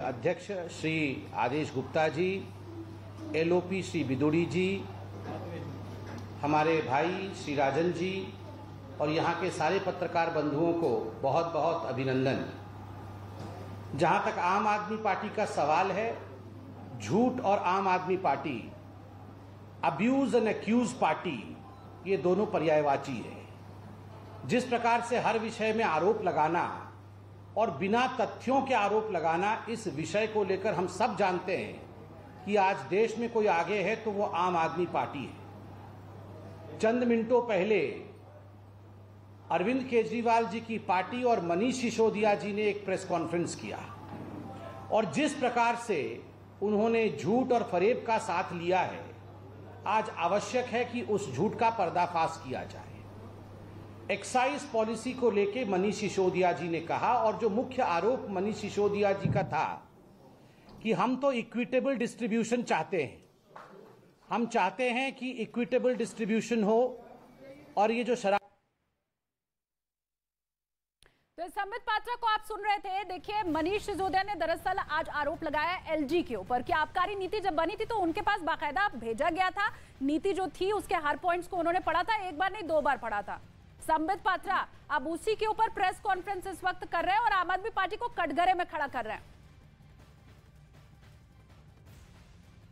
अध्यक्ष श्री आदेश गुप्ता जी, एलओपी श्री बिदुड़ी जी, हमारे भाई श्री राजन जी और यहाँ के सारे पत्रकार बंधुओं को बहुत बहुत अभिनंदन। जहाँ तक आम आदमी पार्टी का सवाल है, झूठ और Aam Aadmi Party, abuse and accuse party, ये दोनों पर्यायवाची है। जिस प्रकार से हर विषय में आरोप लगाना और बिना तथ्यों के आरोप लगाना, इस विषय को लेकर हम सब जानते हैं कि आज देश में कोई आगे है तो वो आम आदमी पार्टी है। चंद मिनटों पहले अरविंद केजरीवाल जी की पार्टी और मनीष सिसोदिया जी ने एक प्रेस कॉन्फ्रेंस किया और जिस प्रकार से उन्होंने झूठ और फरेब का साथ लिया है, आज आवश्यक है कि उस झूठ का पर्दाफाश किया जाए। एक्साइज पॉलिसी को लेके मनीष सिसोदिया जी ने कहा, और जो मुख्य आरोप मनीष सिसोदिया जी का था कि हम तो इक्विटेबल डिस्ट्रीब्यूशन चाहते हैं, हम चाहते हैं कि इक्विटेबल डिस्ट्रीब्यूशन हो। और ये जो शराब, तो संबित पात्रा को आप सुन रहे थे। देखिए, मनीष सिसोदिया ने दरअसल आज आरोप लगाया एलजी के ऊपर कि आबकारी नीति जब बनी थी तो उनके पास बाकायदा भेजा गया था, नीति जो थी उसके हर पॉइंट्स को उन्होंने पढ़ा था, एक बार नहीं 2 बार पढ़ा था। संबित पात्रा अब उसी के ऊपर प्रेस कॉन्फ्रेंस इस वक्त कर रहे हैं और आम आदमी पार्टी को कटघरे में खड़ा कर रहे हैं।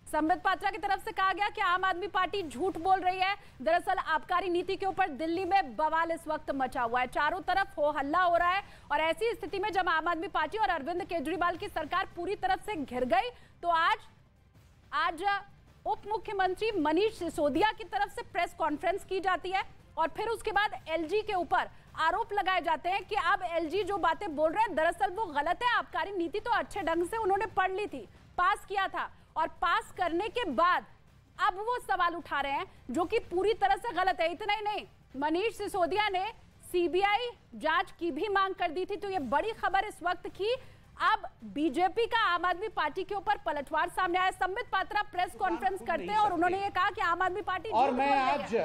संबित पात्रा की तरफ से कहा गया कि आम आदमी पार्टी झूठ बोल रही है। दरअसल आबकारी नीति के ऊपर दिल्ली में बवाल इस वक्त मचा हुआ है, चारों तरफ हो हल्ला हो रहा है। और ऐसी स्थिति में जब आम आदमी पार्टी और अरविंद केजरीवाल की सरकार पूरी तरफ से घिर गई, तो आज उप मुख्यमंत्री मनीष सिसोदिया की तरफ से प्रेस कॉन्फ्रेंस की जाती है और फिर उसके बाद एलजी के ऊपर आरोप लगाए जाते हैं कि अब एलजी जो बातें बोल रहे हैं दरअसल वो गलत है। आबकारी नीति तो अच्छे ढंग से उन्होंने पढ़ ली थी, पास किया था, और पास करने के बाद अब वो सवाल उठा रहे हैं जो कि पूरी तरह से गलत है। इतना ही नहीं, मनीष सिसोदिया ने सीबीआई जांच की भी मांग कर दी थी। तो ये बड़ी खबर इस वक्त की अब बीजेपी का आम आदमी पार्टी के ऊपर पलटवार सामने आया। संबित पात्रा प्रेस कॉन्फ्रेंस करते हैं और उन्होंने ये कहा कि आम आदमी पार्टी, और मैं आज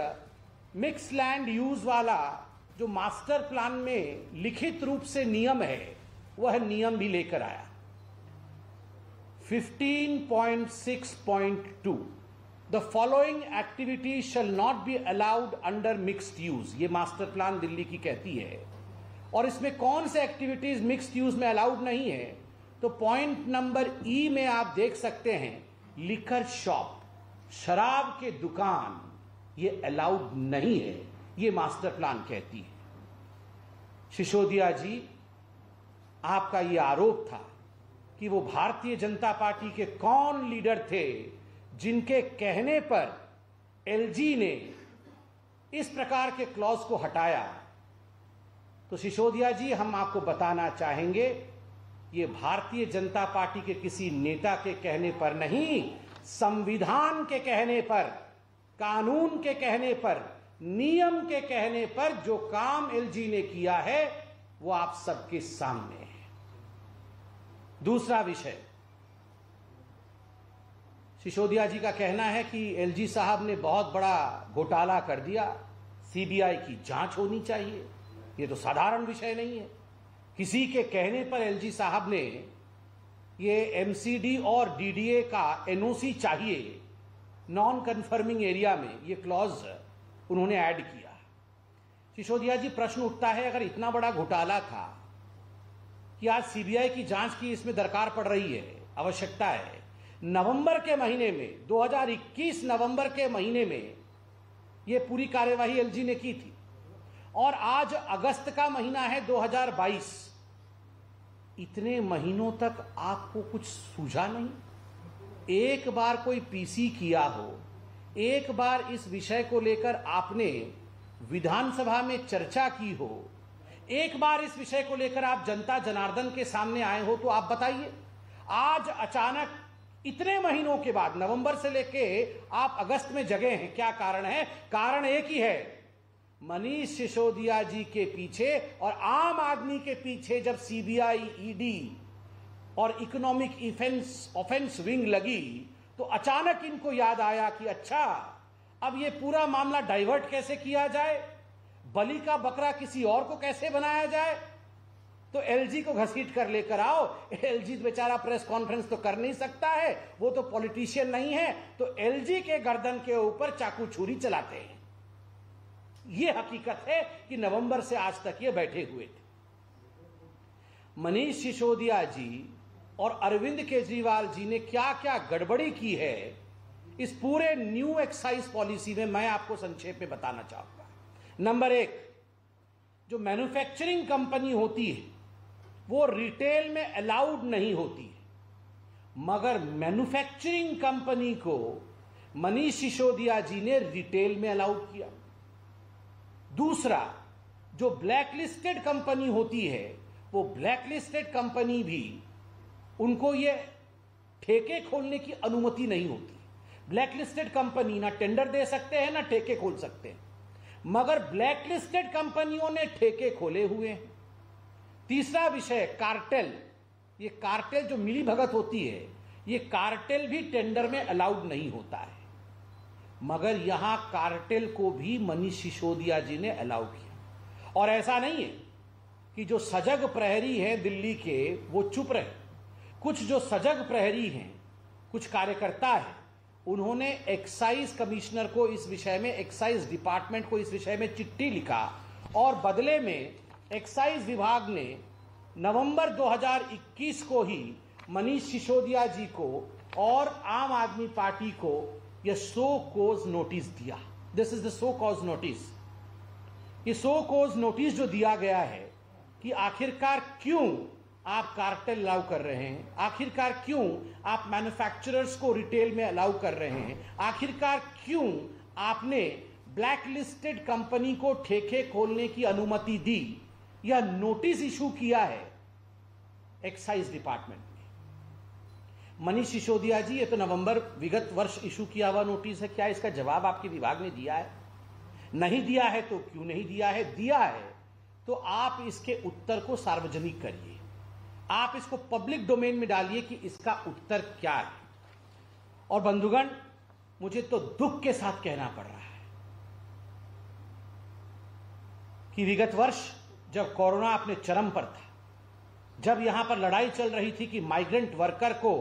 मिक्स लैंड यूज वाला जो मास्टर प्लान में लिखित रूप से नियम है, वह नियम भी लेकर आया। 15.6.2 the following activities shall not be allowed under mixed use, ये मास्टर प्लान दिल्ली की कहती है। और इसमें कौन से एक्टिविटीज मिक्स्ड यूज में अलाउड नहीं है, तो पॉइंट नंबर ई में आप देख सकते हैं, लिकर शॉप, शराब के दुकान, ये अलाउड नहीं है, ये मास्टर प्लान कहती है। सिसोदिया जी, आपका ये आरोप था कि वो भारतीय जनता पार्टी के कौन लीडर थे जिनके कहने पर एलजी ने इस प्रकार के क्लॉज को हटाया। तो सिसोदिया जी, हम आपको बताना चाहेंगे, ये भारतीय जनता पार्टी के किसी नेता के कहने पर नहीं, संविधान के कहने पर, कानून के कहने पर, नियम के कहने पर जो काम एलजी ने किया है वो आप सबके सामने है। दूसरा विषय, सिसोदिया जी का कहना है कि एलजी साहब ने बहुत बड़ा घोटाला कर दिया, सीबीआई की जांच होनी चाहिए। ये तो साधारण विषय नहीं है। किसी के कहने पर एलजी साहब ने ये एमसीडी और डीडीए का एनओसी चाहिए, नॉन कन्फर्मिंग एरिया में, ये क्लॉज उन्होंने ऐड किया। सिसोदिया जी, प्रश्न उठता है, अगर इतना बड़ा घोटाला था कि आज सीबीआई की जांच की इसमें दरकार पड़ रही है, आवश्यकता है, नवंबर के महीने में, 2021 नवंबर के महीने में ये पूरी कार्यवाही एलजी ने की थी, और आज अगस्त का महीना है 2022, इतने महीनों तक आपको कुछ सूझा नहीं? एक बार कोई पीसी किया हो, एक बार इस विषय को लेकर आपने विधानसभा में चर्चा की हो, एक बार इस विषय को लेकर आप जनता जनार्दन के सामने आए हो, तो आप बताइए, आज अचानक इतने महीनों के बाद, नवंबर से लेके आप अगस्त में जगे हैं, क्या कारण है? कारण एक ही है, मनीष सिसोदिया जी के पीछे और आम आदमी के पीछे जब सीबीआई, ईडी और इकोनॉमिक ऑफेंस विंग लगी, तो अचानक इनको याद आया कि अच्छा, अब ये पूरा मामला डाइवर्ट कैसे किया जाए, बलि का बकरा किसी और को कैसे बनाया जाए। तो एलजी को घसीट कर लेकर आओ। एलजी बेचारा प्रेस कॉन्फ्रेंस तो कर नहीं सकता है, वो तो पॉलिटिशियन नहीं है, तो एलजी के गर्दन के ऊपर चाकू छुरी चलाते हैं। ये हकीकत है कि नवंबर से आज तक ये बैठे हुए थे। मनीष सिसोदिया जी और अरविंद केजरीवाल जी ने क्या क्या गड़बड़ी की है इस पूरे न्यू एक्साइज पॉलिसी में, मैं आपको संक्षेप में बताना चाहूंगा। नंबर 1, जो मैन्युफैक्चरिंग कंपनी होती है वो रिटेल में अलाउड नहीं होती है, मगर मैन्युफैक्चरिंग कंपनी को मनीष सिसोदिया जी ने रिटेल में अलाउड किया। दूसरा, जो ब्लैकलिस्टेड कंपनी होती है वो ब्लैकलिस्टेड कंपनी भी, उनको ये ठेके खोलने की अनुमति नहीं होती। ब्लैकलिस्टेड कंपनी ना टेंडर दे सकते हैं ना ठेके खोल सकते हैं, मगर ब्लैकलिस्टेड कंपनियों ने ठेके खोले हुए हैं। तीसरा विषय कार्टेल। ये कार्टेल जो मिली भगत होती है, ये कार्टेल भी टेंडर में अलाउड नहीं होता है, मगर यहां कार्टेल को भी मनीष सिसोदिया जी ने अलाउ किया। और ऐसा नहीं है कि जो सजग प्रहरी हैं दिल्ली के वो चुप रहे। कुछ जो सजग प्रहरी हैं, कुछ कार्यकर्ता हैं, उन्होंने एक्साइज कमिश्नर को इस विषय में, एक्साइज डिपार्टमेंट को इस विषय में चिट्ठी लिखा और बदले में एक्साइज विभाग ने नवंबर 2021 को ही मनीष सिसोदिया जी को और आम आदमी पार्टी को यह सो कॉज नोटिस दिया। This is the show cause notice. ये सो कॉज नोटिस जो दिया गया है कि आखिरकार क्यों आप कार्टेल अलाउ कर रहे हैं, आखिरकार क्यों आप मैन्युफैक्चरर्स को रिटेल में अलाउ कर रहे हैं, आखिरकार क्यों आपने ब्लैक लिस्टेड कंपनी को ठेके खोलने की अनुमति दी, यह नोटिस इशू किया है एक्साइज डिपार्टमेंट ने। मनीष सिसोदिया जी, ये तो नवंबर विगत वर्ष इशू किया हुआ नोटिस है, क्या इसका जवाब आपके विभाग ने दिया है? नहीं दिया है तो क्यों नहीं दिया है? दिया है तो आप इसके उत्तर को सार्वजनिक करिए, आप इसको पब्लिक डोमेन में डालिए कि इसका उत्तर क्या है। और बंधुगण, मुझे तो दुख के साथ कहना पड़ रहा है कि विगत वर्ष जब कोरोना अपने चरम पर था, जब यहां पर लड़ाई चल रही थी कि माइग्रेंट वर्कर को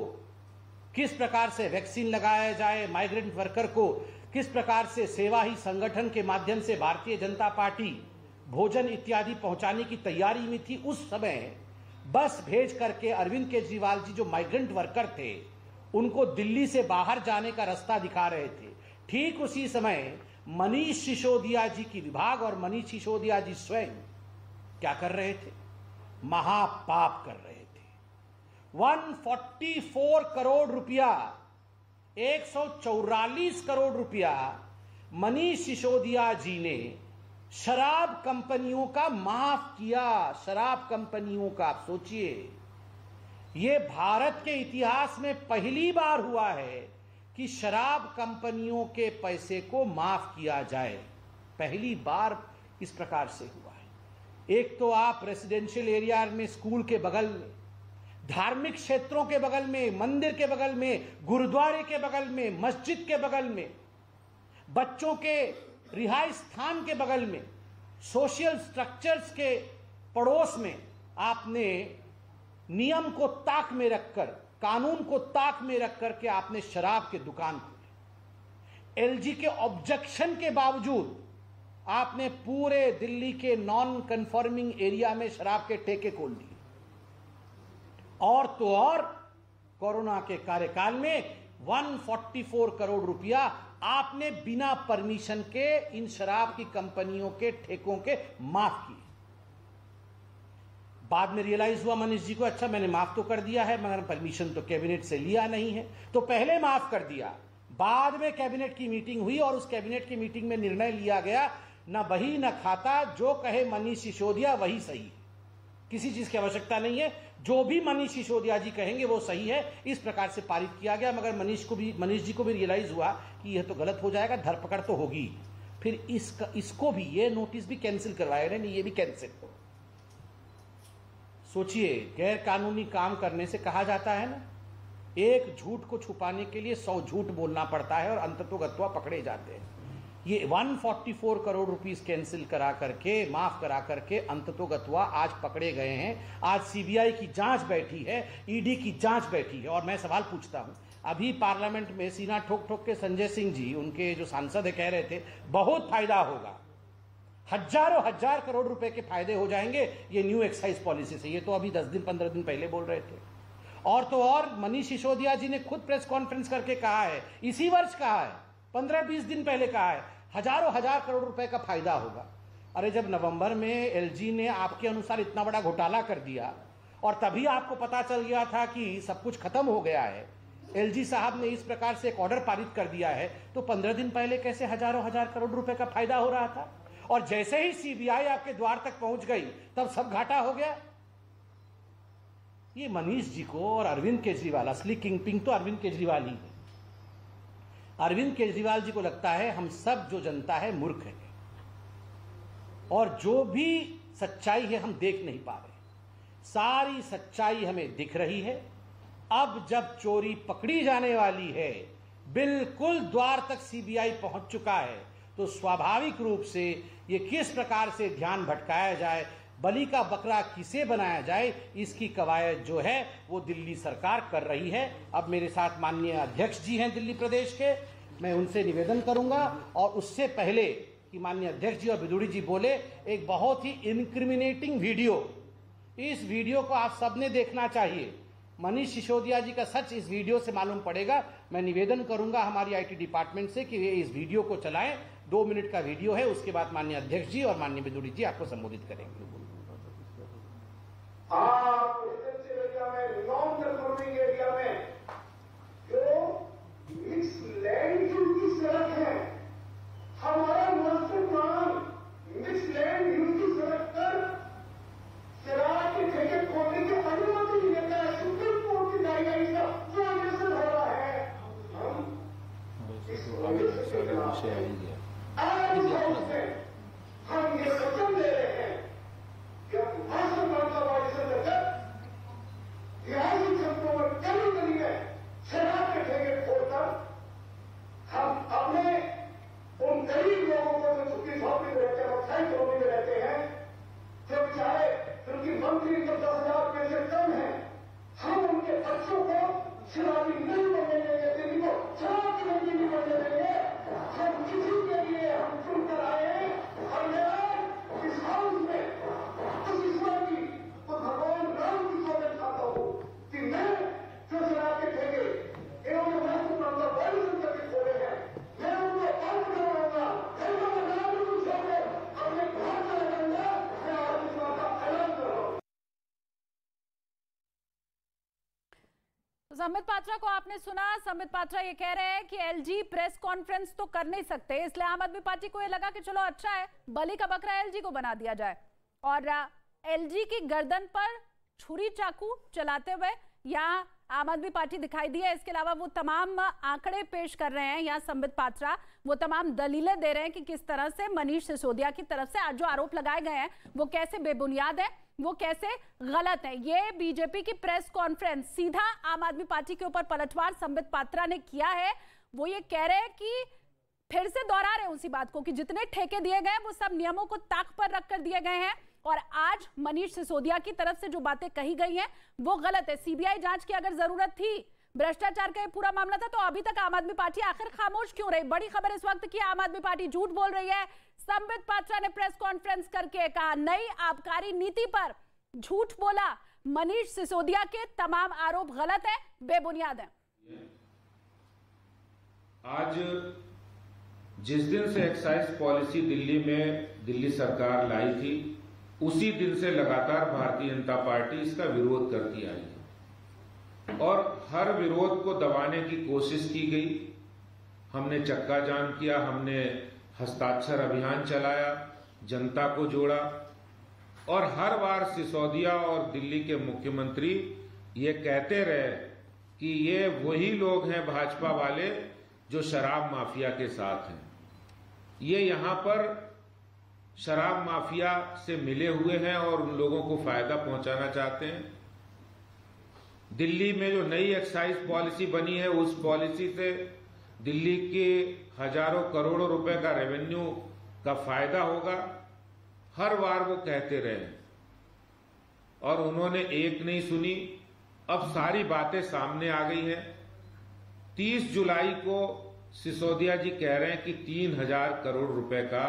किस प्रकार से वैक्सीन लगाया जाए, माइग्रेंट वर्कर को किस प्रकार से सेवा ही संगठन के माध्यम से भारतीय जनता पार्टी भोजन इत्यादि पहुंचाने की तैयारी में थी, उस समय बस भेज करके अरविंद केजरीवाल जी जो माइग्रेंट वर्कर थे उनको दिल्ली से बाहर जाने का रास्ता दिखा रहे थे। ठीक उसी समय मनीष सिसोदिया जी की विभाग और मनीष सिसोदिया जी स्वयं क्या कर रहे थे? महापाप कर रहे थे। 144 करोड़ रुपया, 144 करोड़ रुपया मनीष सिसोदिया जी ने शराब कंपनियों का माफ किया। शराब कंपनियों का, आप सोचिए, यह भारत के इतिहास में पहली बार हुआ है कि शराब कंपनियों के पैसे को माफ किया जाए। पहली बार इस प्रकार से हुआ है। एक तो आप रेसिडेंशियल एरिया में, स्कूल के बगल में, धार्मिक क्षेत्रों के बगल में, मंदिर के बगल में, गुरुद्वारे के बगल में, मस्जिद के बगल में, बच्चों के रिहाई स्थान के बगल में, सोशल स्ट्रक्चर्स के पड़ोस में आपने नियम को ताक में रखकर, कानून को ताक में रखकर के आपने शराब के दुकान खोले। एलजी के ऑब्जेक्शन के बावजूद आपने पूरे दिल्ली के नॉन कन्फर्मिंग एरिया में शराब के ठेके खोल दिए। और तो और कोरोना के कार्यकाल में 144 करोड़ रुपया आपने बिना परमिशन के इन शराब की कंपनियों के ठेकों के माफ किए। बाद में रियलाइज हुआ मनीष जी को, अच्छा मैंने माफ तो कर दिया है मगर परमिशन तो कैबिनेट से लिया नहीं है, तो पहले माफ कर दिया, बाद में कैबिनेट की मीटिंग हुई और उस कैबिनेट की मीटिंग में निर्णय लिया गया, ना बही ना खाता, जो कहे मनीष सिसोदिया वही सही है, किसी चीज की आवश्यकता नहीं है, जो भी मनीष सिसोदिया जी कहेंगे वो सही है। इस प्रकार से पारित किया गया। मगर मनीष जी को भी रियलाइज हुआ कि यह तो गलत हो जाएगा, धरपकड़ तो होगी। फिर इसको भी, ये नोटिस भी कैंसिल करवाया, नहीं ये भी कैंसिल हो। सोचिए, गैर कानूनी काम करने से कहा जाता है ना, एक झूठ को छुपाने के लिए 100 झूठ बोलना पड़ता है और अंततोगत्वा पकड़े जाते हैं। ये 144 करोड़ रुपीस कैंसिल करा करके, माफ करा करके अंततोगत्वा आज पकड़े गए हैं। आज सीबीआई की जांच बैठी है, ईडी की जांच बैठी है। और मैं सवाल पूछता हूं, अभी पार्लियामेंट में सीना ठोक ठोक के संजय सिंह जी, उनके जो सांसद है, कह रहे थे बहुत फायदा होगा, हजारों हजार करोड़ रुपए के फायदे हो जाएंगे ये न्यू एक्साइज पॉलिसी से। ये तो अभी 10 दिन 15 दिन पहले बोल रहे थे। और तो और मनीष सिसोदिया जी ने खुद प्रेस कॉन्फ्रेंस करके कहा है, इसी वर्ष कहा है, 15-20 दिन पहले कहा है, हजारों हजार करोड़ रुपए का फायदा होगा। अरे जब नवंबर में एलजी ने आपके अनुसार इतना बड़ा घोटाला कर दिया और तभी आपको पता चल गया था कि सब कुछ खत्म हो गया है, एलजी साहब ने इस प्रकार से एक ऑर्डर पारित कर दिया है, तो 15 दिन पहले कैसे हजारों हजार करोड़ रुपए का फायदा हो रहा था? और जैसे ही सीबीआई आपके द्वार तक पहुंच गई तब सब घाटा हो गया। ये मनीष जी को और अरविंद केजरीवाल, असली किंग पिंग तो अरविंद केजरीवाल ही है। अरविंद केजरीवाल जी को लगता है हम सब जो जनता है मूर्ख है और जो भी सच्चाई है हम देख नहीं पा रहे। सारी सच्चाई हमें दिख रही है। अब जब चोरी पकड़ी जाने वाली है, बिल्कुल द्वार तक सीबीआई पहुंच चुका है, तो स्वाभाविक रूप से ये किस प्रकार से ध्यान भटकाया जाए, बलि का बकरा किसे बनाया जाए, इसकी कवायद जो है वो दिल्ली सरकार कर रही है। अब मेरे साथ माननीय अध्यक्ष जी हैं दिल्ली प्रदेश के, मैं उनसे निवेदन करूंगा। और उससे पहले कि माननीय अध्यक्ष जी और बिदुड़ी जी बोले, एक बहुत ही इनक्रिमिनेटिंग वीडियो, इस वीडियो को आप सबने देखना चाहिए। मनीष सिसोदिया जी का सच इस वीडियो से मालूम पड़ेगा। मैं निवेदन करूंगा हमारी आईटी डिपार्टमेंट से कि वे इस वीडियो को चलाएं। 2 मिनट का वीडियो है, उसके बाद माननीय अध्यक्ष जी और माननीय बिदुड़ी जी आपको संबोधित करेंगे। आप एरिया में, नॉन कंफर्मिंग एरिया में जो मिक्स लैंड की सड़क है, हमारा मास्टर प्लान मिक्स लैंड की सड़क पर शराब के ठेके खोलने की अनुमति नहीं देता है। सुप्रीम कोर्ट की गाइडलाइन का वायलेशन हो रहा है। हम इस वायलेशन के खिलाफ हम ये वचन दे रहे हैं कि मास्टर प्लान का वायलेशन करकर रिहायशी क्षेत्रों में गली गली में शराब के ठेके खोलकर हम अपने उन गरीब लोगों को जो झुग्गी झोंपड़ी में रहते हैं, बक्साई कॉलोनी में रहते हैं, जो बेचारे जिनकी मंथली इनकम 10,000 रुपये से कम है, हम उनके बच्चों को शराबी नहीं बनने देंगे, दिल्ली को शराब की मंडी नहीं बनने देंगे। हम किसी के लिए हम चुन कर आए हैं। और इस हाउस में उस ईश्वर की, तो भगवान राम की सौगंध खाता हूं कि मैं जो शराब के ठेके इन्होंने महत्व अपना वायलेशन करके खोले हैं, मैं उनको बंद करवाऊंगा। ऐसा बदलाव भी कुछ होंगे, अपने घर से लगाऊंगा। मैं आज इस बात का ऐलान कर रहा हूं। संबित पात्रा को आपने सुना। संबित पात्रा ये कह रहे हैं कि एलजी प्रेस कॉन्फ्रेंस तो कर नहीं सकते, इसलिए आम आदमी पार्टी को ये लगा कि चलो अच्छा है, बलि का बकरा एलजी को बना दिया जाए। और एलजी की गर्दन पर छुरी चाकू चलाते हुए यहाँ आम आदमी पार्टी दिखाई दी है। इसके अलावा वो तमाम आंकड़े पेश कर रहे हैं यहाँ संबित पात्रा, वो तमाम दलीलें दे रहे हैं कि किस तरह से मनीष सिसोदिया की तरफ से आज जो आरोप लगाए गए हैं वो कैसे बेबुनियाद है, वो कैसे गलत है। ये बीजेपी की प्रेस कॉन्फ्रेंस सीधा आम आदमी पार्टी के ऊपर पलटवार संबित पात्रा ने किया है। वो ये कह रहे हैं कि फिर से दोहरा रहे हैं उसी बात को कि जितने ठेके दिए गए वो सब नियमों को ताक पर रखकर दिए गए हैं। और आज मनीष सिसोदिया की तरफ से जो बातें कही गई हैं वो गलत है। सीबीआई जांच की अगर जरूरत थी, भ्रष्टाचार का ये पूरा मामला था, तो अभी तक आम आदमी पार्टी आखिर खामोश क्यों रही? बड़ी खबर इस वक्त की आम आदमी पार्टी झूठ बोल रही है। संबित पात्रा ने प्रेस कॉन्फ्रेंस करके कहा नई आबकारी नीति पर झूठ बोला, मनीष सिसोदिया के तमाम आरोप गलत है, बेबुनियाद है। आज जिस दिन से एक्साइज पॉलिसी दिल्ली सरकार लाई थी, उसी दिन से लगातार भारतीय जनता पार्टी इसका विरोध करती आई है और हर विरोध को दबाने की कोशिश की गई। हमने चक्का जाम किया, हमने हस्ताक्षर अभियान चलाया, जनता को जोड़ा और हर बार सिसोदिया और दिल्ली के मुख्यमंत्री ये कहते रहे कि ये वही लोग हैं भाजपा वाले जो शराब माफिया के साथ हैं। ये यहां पर शराब माफिया से मिले हुए हैं और उन लोगों को फायदा पहुंचाना चाहते हैं। दिल्ली में जो नई एक्साइज पॉलिसी बनी है, उस पॉलिसी से दिल्ली के हजारों करोड़ों रुपए का रेवेन्यू का फायदा होगा, हर बार वो कहते रहे और उन्होंने एक नहीं सुनी। अब सारी बातें सामने आ गई हैं। 30 जुलाई को सिसोदिया जी कह रहे हैं कि 3000 करोड़ रुपए का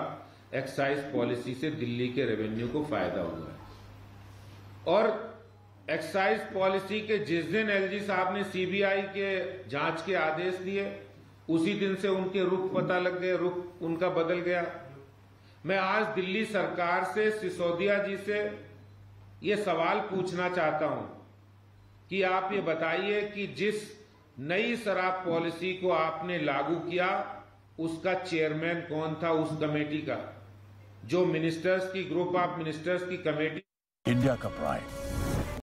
एक्साइज पॉलिसी से दिल्ली के रेवेन्यू को फायदा हुआ है। और एक्साइज पॉलिसी के जिस दिन एलजी साहब ने सीबीआई के जांच के आदेश दिए, उसी दिन से उनके रुख पता लग गए, रुख उनका बदल गया। मैं आज दिल्ली सरकार से, सिसोदिया जी से ये सवाल पूछना चाहता हूं कि आप ये बताइए कि जिस नई शराब पॉलिसी को आपने लागू किया, उसका चेयरमैन कौन था उस कमेटी का, जो मिनिस्टर्स की, ग्रुप ऑफ मिनिस्टर्स की कमेटी। इंडिया का प्राइड,